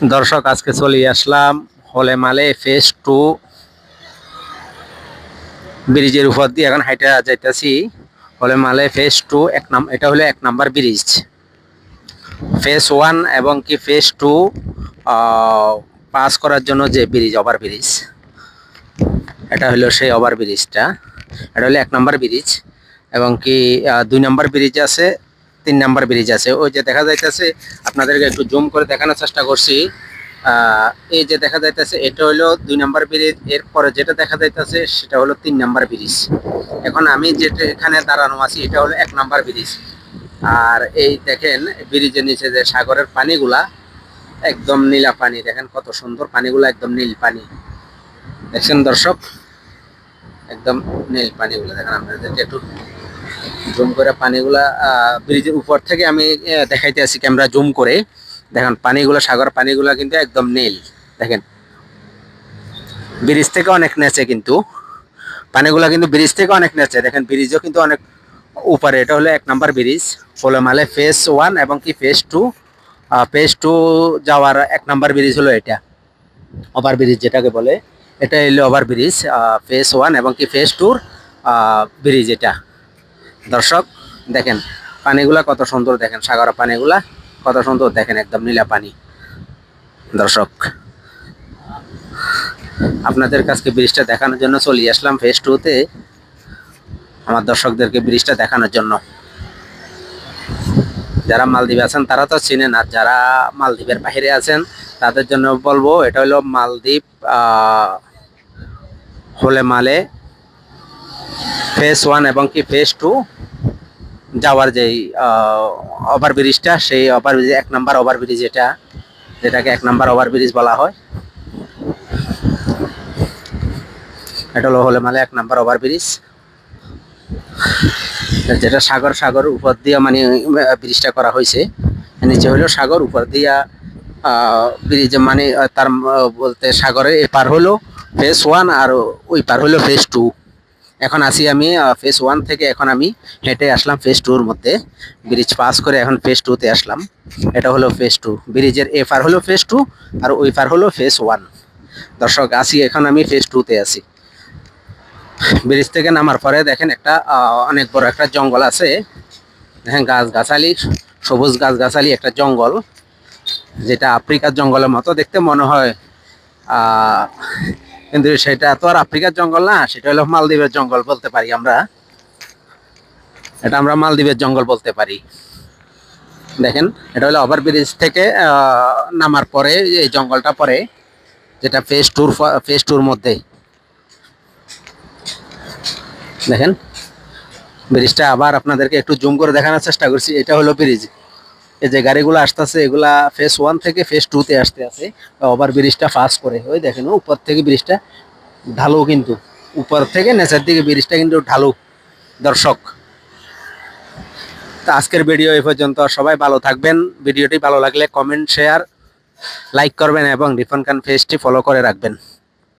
দর্শক আজকে চলে আসলাম হলে মালে ফেজ 2 ব্রিজের উপর দিয়ে এখন হাইটা যাইতেছি। হলে মালে ফেজ 2 এটা হলো 1 নাম্বার ব্রিজ। ফেজ 1 এবং কি ফেজ 2 পাস করার জন্য যে ব্রিজ, ওভার ব্রিজ, এটা হলো সেই ওভার ব্রিজটা। এটা হলো 1 নাম্বার ব্রিজ এবং কি 2 নাম্বার ব্রিজ আছে, 3 নাম্বার ব্রিজ আছে। ওই যে দেখা যাইতেছে, আপনাদেরকে একটু জুম করে দেখানোর চেষ্টা করছি। এই যে দেখা যাইতেছে এটা হলো 2 নাম্বার ব্রিজ। এরপরে যেটা দেখা যাইতেছে সেটা হলো 3 নাম্বার ব্রিজ। এখন আমি যেটা এখানে দাঁড়ানো আছি এটা হলো 1 নাম্বার ব্রিজ। আর এই দেখেন ব্রিজের নিচে যে সাগরের পানিগুলা একদম নীলা পানি, দেখেন কত সুন্দর পানিগুলা, একদম নীল পানি। দেখছেন দর্শক, একদম নীল পানিগুলা দেখেন। আপনাদেরকে একটু জুম করে পানিগুলা ব্রিজের উপর থেকে আমি দেখাইতে আছি ক্যামেরা জুম করে। দেখেন পানিগুলো, সাগর পানিগুলো কিন্তু একদম নীল। দেখেন ব্রিজ থেকে অনেক নেচে, কিন্তু পানিগুলো কিন্তু ব্রিজ থেকে অনেক নেচে। দেখেন ব্রিজও কিন্তু অনেক উপরে। এটা হলো 1 নাম্বার ব্রিজ ফোলামালে ফেজ 1 এবং কি ফেজ 2। ফেজ 2 যাওয়ার 1 নাম্বার ব্রিজ হলো এটা, ওভার ব্রিজ যেটাকে বলে। এটা হলো ওভার ব্রিজ ফেজ 1 এবং কি ফেজ 2 ব্রিজ এটা। দর্শক দেখেন পানিগুলা কত সুন্দর, দেখেন সাগরের পানিগুলা কত সুন্দর, দেখেন একদম নীলা পানি। দর্শক আপনাদের কাছে ব্রিজটা দেখানোর জন্য চলে আসলাম ফেজ 2-তে, আমার দর্শকদেরকে ব্রিজটা দেখানোর জন্য। যারা মালদ্বীপে আছেন তারা তো চিনেন, আর যারা মালদ্বীপের বাইরে আছেন তাদের জন্য বলবো এটা হলো মালদ্বীপ হলে মালে ফেজ 1 এবং কি ফেজ 2 যাওয়ার যেই ওভার ব্রিজটা, সেই over bridge 1 number over bridge এটা, যেটাকে 1 নাম্বার ওভার ব্রিজ বলা হয়। এটা হলো হলে মালে 1 নাম্বার ওভার ব্রিজ, যেটা সাগর উপর দিয়ে মানে ব্রিজটা করা হয়েছে। নিচে হলো সাগর, উপর দিয়া ব্রিজ মানে তার বলতে সাগরের এপার হলো ফেজ 1 আর ওই পার হলো ফেজ 2। এখন আসি আমি ফেজ 1 থেকে, এখন আমি হেঁটে আসলাম ফেজ 2-র মধ্যে। ব্রিজ পাস করে এখন ফেজ 2-তে আসলাম। এটা হলো ফেজ 2, ব্রিজের এ পার হলো ফেজ 2 আর ওই পার হলো ফেজ 1। দর্শক আসি এখন আমি ফেজ 2-তে আছি। ব্রিজ থেকে নামার পরে দেখেন একটা অনেক বড় একটা জঙ্গল আছে। দেখেন গাছগাছালি, সবুজ গাছগাছালি একটা জঙ্গল, যেটা আফ্রিকার জঙ্গলের মতো দেখতে মনে হয়। কিন্তু সেটা তো আর আফ্রিকার জঙ্গল না, সেটা হলো মালদ্বীপের জঙ্গল বলতে পারি আমরা। এটা আমরা মালদ্বীপের জঙ্গল বলতে পারি। দেখেন এটা হলো ওভার ব্রিজ থেকে নামার পরে এই জঙ্গলটা পরে, যেটা ফেজ 2-র মধ্যে। দেখেন ব্রিজটা আবার আপনাদেরকে একটু জুম করে দেখানোর চেষ্টা করছি। এটা হলো ব্রিজ। এই যে গাড়িগুলো আসতেছে এগুলা ফেজ 1 থেকে ফেজ 2-তে আসতে আছে ওভার ব্রিজটা পাস করে। ওই দেখেন উপর থেকে ব্রিজটা ঢালু, কিন্তু উপর থেকে নিচের দিকে ব্রিজটা কিন্তু ঢালু। দর্শক তো আজকের ভিডিও এই পর্যন্ত। সবাই ভালো থাকবেন। ভিডিওটি ভালো লাগলে কমেন্ট, শেয়ার, লাইক করবেন এবং রিফান খান পেজটি ফলো করে রাখবেন।